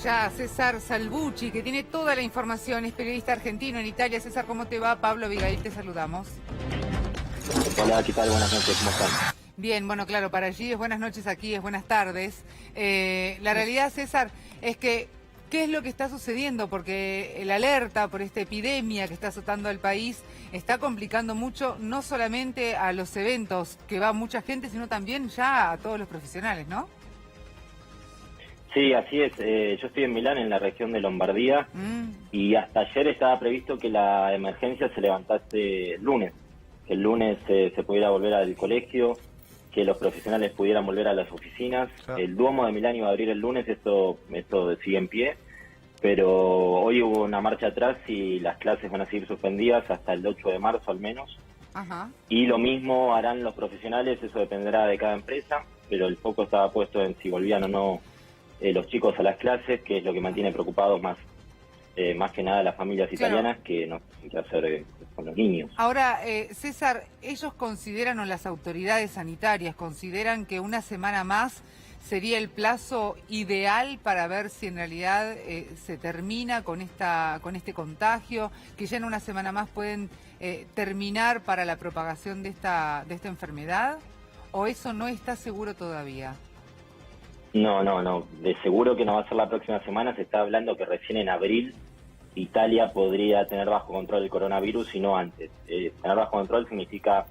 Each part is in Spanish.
Ya César Salvucci, que tiene toda la información, es periodista argentino en Italia. César, ¿cómo te va? Pablo Abigail, te saludamos. Hola, ¿qué tal? Buenas noches, ¿cómo están? Bien, bueno, claro, para allí es buenas noches, aquí es buenas tardes. La realidad, César, es que, ¿qué es lo que está sucediendo? Porque la alerta por esta epidemia que está azotando al país está complicando mucho, no solamente a los eventos que va mucha gente, sino también ya a todos los profesionales, ¿no? Sí, así es. Yo estoy en Milán, en la región de Lombardía, y hasta ayer estaba previsto que la emergencia se levantase el lunes, que el lunes se pudiera volver al colegio, que los profesionales pudieran volver a las oficinas. Claro. El Duomo de Milán iba a abrir el lunes, esto sigue en pie, pero hoy hubo una marcha atrás y las clases van a seguir suspendidas hasta el 8 de marzo al menos. Ajá. Y lo mismo harán los profesionales, eso dependerá de cada empresa, pero el foco estaba puesto en si volvían o no los chicos a las clases, que es lo que mantiene preocupados más que nada a las familias italianas, que no tienen que hacer con los niños. Ahora, César, ellos consideran, o las autoridades sanitarias, consideran que una semana más sería el plazo ideal para ver si en realidad se termina con este contagio, que ya en una semana más pueden terminar para la propagación de esta enfermedad, ¿o eso no está seguro todavía? No, de seguro que no va a ser la próxima semana. Se está hablando que recién en abril Italia podría tener bajo control el coronavirus y no antes. Tener bajo control significa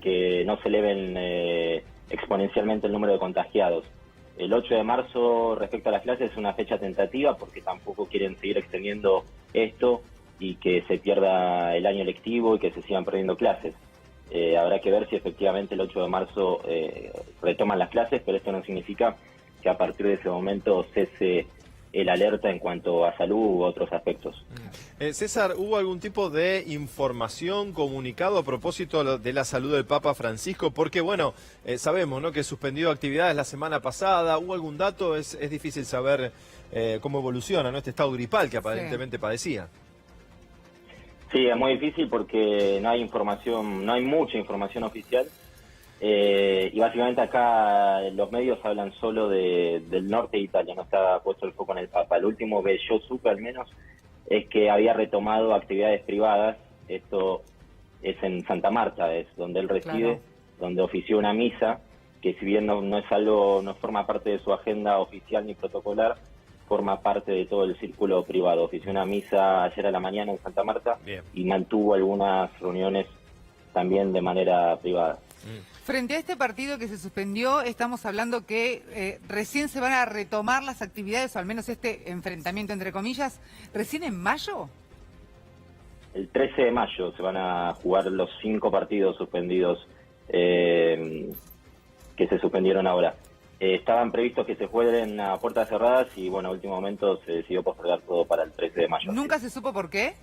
que no se eleven exponencialmente el número de contagiados. El 8 de marzo, respecto a las clases, es una fecha tentativa porque tampoco quieren seguir extendiendo esto y que se pierda el año lectivo y que se sigan perdiendo clases. Habrá que ver si efectivamente el 8 de marzo retoman las clases, pero esto no significa que a partir de ese momento cese el alerta en cuanto a salud u otros aspectos. César, ¿hubo algún tipo de información, comunicado a propósito de la salud del Papa Francisco? Porque, bueno, sabemos, ¿no?, que suspendió actividades la semana pasada. ¿Hubo algún dato? Es difícil saber cómo evoluciona, ¿no?, este estado gripal que aparentemente padecía. Sí, es muy difícil porque no hay información, no hay mucha información oficial. Y básicamente acá los medios hablan solo del norte de Italia, no está puesto el foco en el Papa. El último que yo supe al menos es que había retomado actividades privadas. Esto es en Santa Marta, es donde él reside, claro, donde ofició una misa, que si bien no es algo, no forma parte de su agenda oficial ni protocolar, forma parte de todo el círculo privado. Ofició una misa ayer a la mañana en Santa Marta. Bien. Y mantuvo algunas reuniones también de manera privada. Frente a este partido que se suspendió, estamos hablando que recién se van a retomar las actividades, o al menos este enfrentamiento, entre comillas, recién en mayo. El 13 de mayo se van a jugar los 5 partidos suspendidos que se suspendieron ahora. Estaban previstos que se jueguen a puertas cerradas y, bueno, a último momento se decidió postergar todo para el 13 de mayo. ¿Nunca se supo por qué?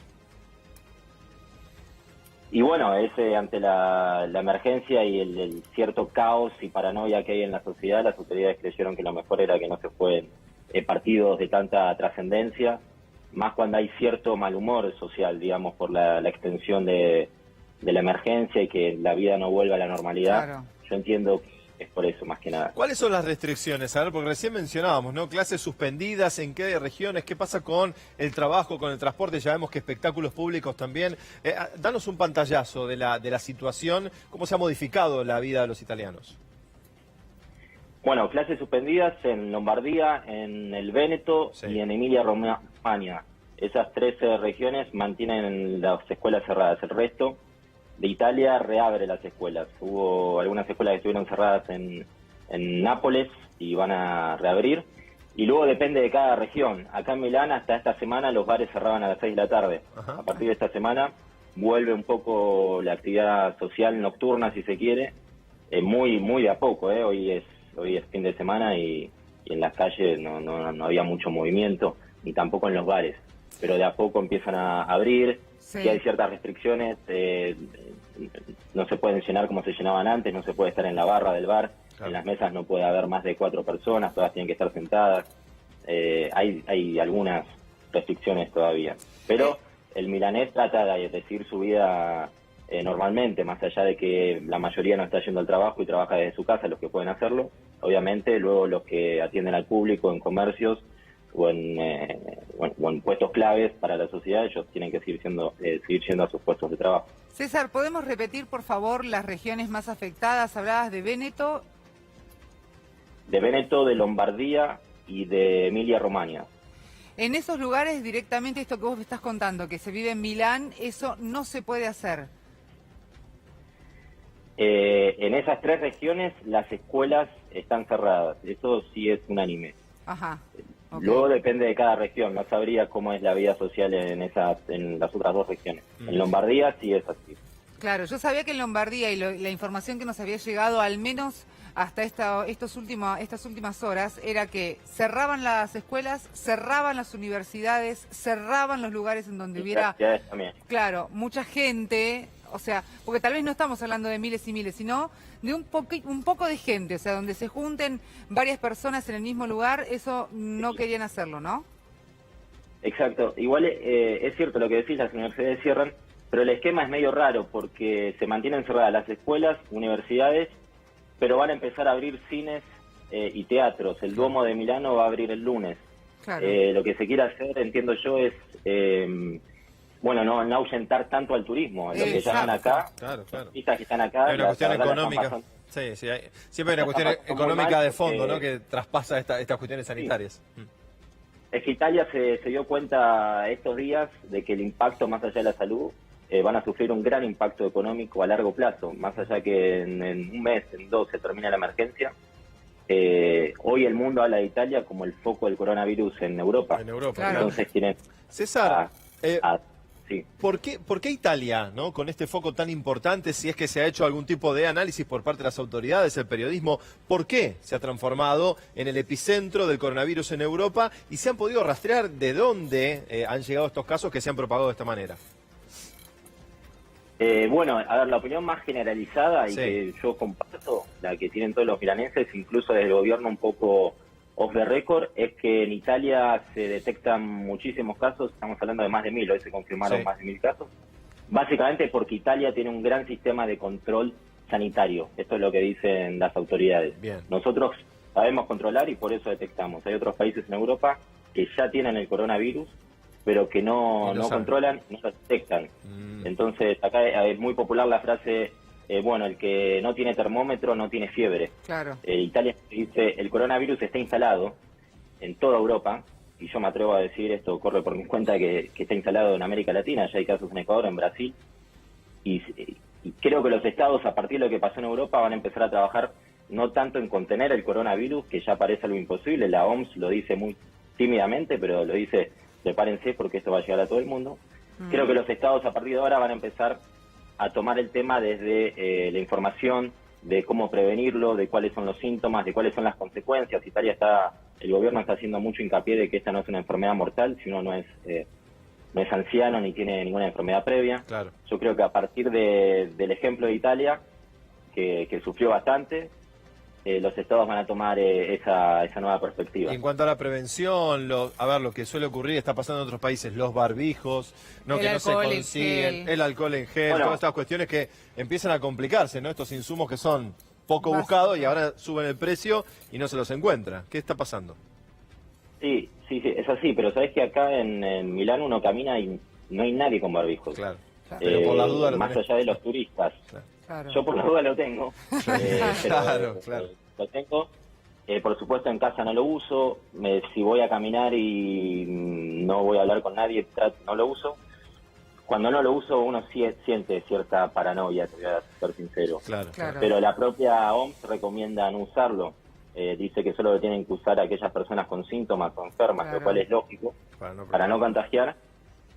Y bueno, ante la emergencia y el cierto caos y paranoia que hay en la sociedad, las autoridades creyeron que lo mejor era que no se jueguen partidos de tanta trascendencia, más cuando hay cierto mal humor social, digamos, por la extensión de la emergencia y que la vida no vuelva a la normalidad. Claro. Yo entiendo que es por eso, más que nada. ¿Cuáles son las restricciones? A ver, porque recién mencionábamos, ¿no?, clases suspendidas, ¿en qué regiones? ¿Qué pasa con el trabajo, con el transporte? Ya vemos que espectáculos públicos también. Danos un pantallazo de la situación, cómo se ha modificado la vida de los italianos. Bueno, clases suspendidas en Lombardía, en el Véneto, sí, y en Emilia-Romagna. Esas 13 regiones mantienen las escuelas cerradas. El resto de Italia reabre las escuelas. Hubo algunas escuelas que estuvieron cerradas en Nápoles y van a reabrir. Y luego depende de cada región. Acá en Milán hasta esta semana los bares cerraban a las 6 de la tarde. Ajá. A partir de esta semana vuelve un poco la actividad social nocturna, si se quiere, muy de a poco. Hoy es fin de semana y en las calles no había mucho movimiento, ni tampoco en los bares. Pero de a poco empiezan a abrir. Sí. Si hay ciertas restricciones, no se pueden llenar como se llenaban antes, no se puede estar en la barra del bar, claro, en las mesas no puede haber más de 4 personas, todas tienen que estar sentadas. Hay algunas restricciones todavía, pero el milanés trata de seguir su vida normalmente, más allá de que la mayoría no está yendo al trabajo y trabaja desde su casa, los que pueden hacerlo. Obviamente luego los que atienden al público en comercios o en puestos claves para la sociedad, ellos tienen que seguir yendo a sus puestos de trabajo. César, ¿podemos repetir, por favor, las regiones más afectadas? Hablabas de Véneto. De Véneto, de Lombardía y de Emilia-Romagna. En esos lugares directamente esto que vos me estás contando, que se vive en Milán, eso no se puede hacer. En esas 3 regiones las escuelas están cerradas, eso sí es unánime. Ajá. Okay. Luego depende de cada región, no sabría cómo es la vida social en las otras 2 regiones. En Lombardía sí es así. Claro, yo sabía que en Lombardía y la información que nos había llegado al menos hasta estas últimas horas era que cerraban las escuelas, cerraban las universidades, cerraban los lugares en donde hubiera, claro, mucha gente, o sea, porque tal vez no estamos hablando de miles y miles, sino de un poco de gente, o sea, donde se junten varias personas en el mismo lugar, eso no querían hacerlo, ¿no? Exacto, igual es cierto lo que decís, las universidades cierran, pero el esquema es medio raro porque se mantienen cerradas las escuelas, universidades, pero van a empezar a abrir cines y teatros. El Duomo de Milano va a abrir el lunes. Claro. Lo que se quiere hacer, entiendo yo, es no ahuyentar tanto al turismo. Lo que llaman acá, claro. que están acá, hay una cuestión económica. Sí, siempre hay una cuestión económica de fondo, ¿no? Que traspasa estas cuestiones sanitarias. Sí. Es que Italia se dio cuenta estos días de que el impacto más allá de la salud van a sufrir un gran impacto económico a largo plazo, más allá que en un mes, en 2 se termina la emergencia. Hoy el mundo habla de Italia como el foco del coronavirus en Europa. En Europa, claro. Entonces tienen... César, sí. ¿Por qué Italia, ¿no? Con este foco tan importante, si es que se ha hecho algún tipo de análisis por parte de las autoridades, el periodismo, ¿por qué se ha transformado en el epicentro del coronavirus en Europa? Y se han podido rastrear de dónde han llegado estos casos que se han propagado de esta manera. A ver, la opinión más generalizada y que yo comparto, la que tienen todos los milaneses, incluso desde el gobierno un poco off the record, es que en Italia se detectan muchísimos casos, estamos hablando de más de 1000, hoy se confirmaron más de 1000 casos, básicamente porque Italia tiene un gran sistema de control sanitario, esto es lo que dicen las autoridades. Bien. Nosotros sabemos controlar y por eso detectamos. Hay otros países en Europa que ya tienen el coronavirus, pero que no controlan, no lo detectan. Entonces, acá es muy popular la frase, el que no tiene termómetro no tiene fiebre. Claro. Italia dice, el coronavirus está instalado en toda Europa, y yo me atrevo a decir esto, corre por mi cuenta, que está instalado en América Latina, ya hay casos en Ecuador, en Brasil, y creo que los estados, a partir de lo que pasó en Europa, van a empezar a trabajar no tanto en contener el coronavirus, que ya parece algo imposible, la OMS lo dice muy tímidamente, pero lo dice... prepárense porque esto va a llegar a todo el mundo. Creo que los estados a partir de ahora van a empezar a tomar el tema desde la información de cómo prevenirlo, de cuáles son los síntomas, de cuáles son las consecuencias. El gobierno está haciendo mucho hincapié de que esta no es una enfermedad mortal, si uno no es anciano ni tiene ninguna enfermedad previa. Claro. Yo creo que a partir del ejemplo de Italia, que sufrió bastante, los estados van a tomar esa nueva perspectiva. Y en cuanto a la prevención, lo que suele ocurrir, está pasando en otros países, los barbijos, ¿no? Que no se consiguen, el alcohol en gel, todas estas cuestiones que empiezan a complicarse, ¿no? Estos insumos que son poco buscados y ahora suben el precio y no se los encuentra. ¿Qué está pasando? Sí, es así, pero sabes que acá en Milán uno camina y no hay nadie con barbijos. Claro. Pero por las dudas más allá de los turistas. Claro. Yo por las dudas lo tengo. Claro. Lo tengo. Por supuesto en casa no lo uso. Si voy a caminar y no voy a hablar con nadie, no lo uso. Cuando no lo uso uno siente cierta paranoia, te voy a ser sincero. Claro. Pero la propia OMS recomienda no usarlo. Dice que solo lo tienen que usar aquellas personas con síntomas o enfermas, lo cual es lógico, para no contagiar.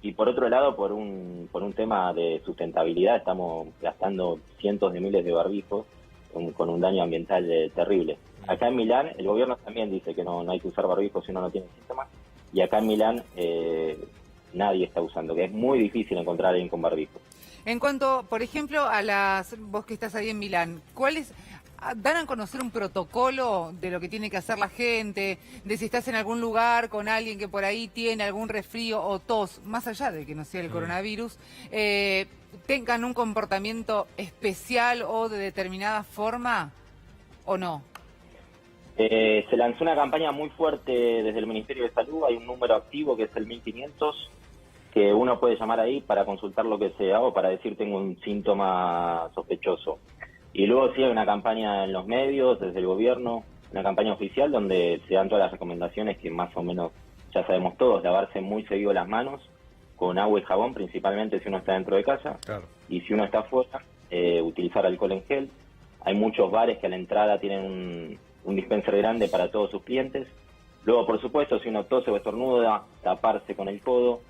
Y por otro lado, por un tema de sustentabilidad, estamos gastando cientos de miles de barbijos con un daño ambiental terrible. Acá en Milán, el gobierno también dice que no hay que usar barbijos si uno no tiene síntomas, y acá en Milán nadie está usando, que es muy difícil encontrar a alguien con barbijo. En cuanto, por ejemplo, vos que estás ahí en Milán, ¿dan a conocer un protocolo de lo que tiene que hacer la gente, de si estás en algún lugar con alguien que por ahí tiene algún resfrío o tos, más allá de que no sea el coronavirus, tengan un comportamiento especial o de determinada forma o no? Se lanzó una campaña muy fuerte desde el Ministerio de Salud. Hay un número activo que es el 1500, que uno puede llamar ahí para consultar lo que sea o para decir tengo un síntoma sospechoso. Y luego sí hay una campaña en los medios, desde el gobierno, una campaña oficial donde se dan todas las recomendaciones que más o menos ya sabemos todos: lavarse muy seguido las manos con agua y jabón, principalmente si uno está dentro de casa. Claro. Y si uno está afuera, utilizar alcohol en gel. Hay muchos bares que a la entrada tienen un dispenser grande para todos sus clientes. Luego, por supuesto, si uno tose o estornuda, taparse con el codo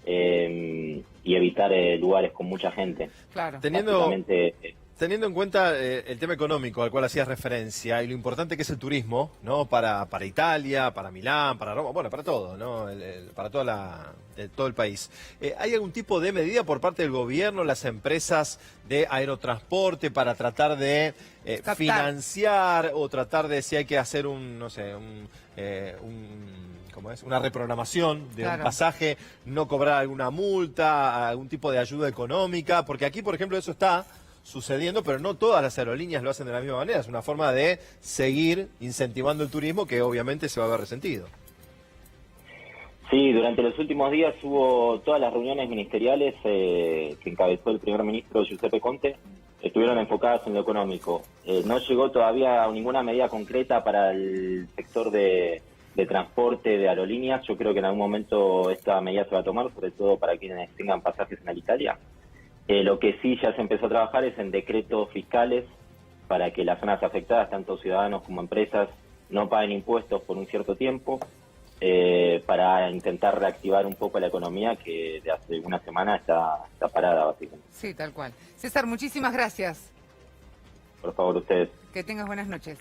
y evitar lugares con mucha gente. Claro. Teniendo en cuenta el tema económico al cual hacías referencia y lo importante que es el turismo, ¿no? Para Italia, para Milán, para Roma, bueno, para todo, ¿no? Para todo el país. ¿Hay algún tipo de medida por parte del gobierno, las empresas de aerotransporte para tratar de financiar o tratar de, si hay que hacer una reprogramación de un pasaje, no cobrar alguna multa, algún tipo de ayuda económica? Porque aquí, por ejemplo, eso está sucediendo, pero no todas las aerolíneas lo hacen de la misma manera. Es una forma de seguir incentivando el turismo que obviamente se va a ver resentido. Sí, durante los últimos días hubo todas las reuniones ministeriales que encabezó el primer ministro Giuseppe Conte, estuvieron enfocadas en lo económico. No llegó todavía a ninguna medida concreta para el sector de transporte, de aerolíneas. Yo creo que en algún momento esta medida se va a tomar, sobre todo para quienes tengan pasajes en Alitalia. Lo que sí ya se empezó a trabajar es en decretos fiscales para que las zonas afectadas, tanto ciudadanos como empresas, no paguen impuestos por un cierto tiempo, para intentar reactivar un poco la economía que de hace una semana está parada, básicamente. Sí, tal cual. César, muchísimas gracias. Por favor, ustedes. Que tengas buenas noches.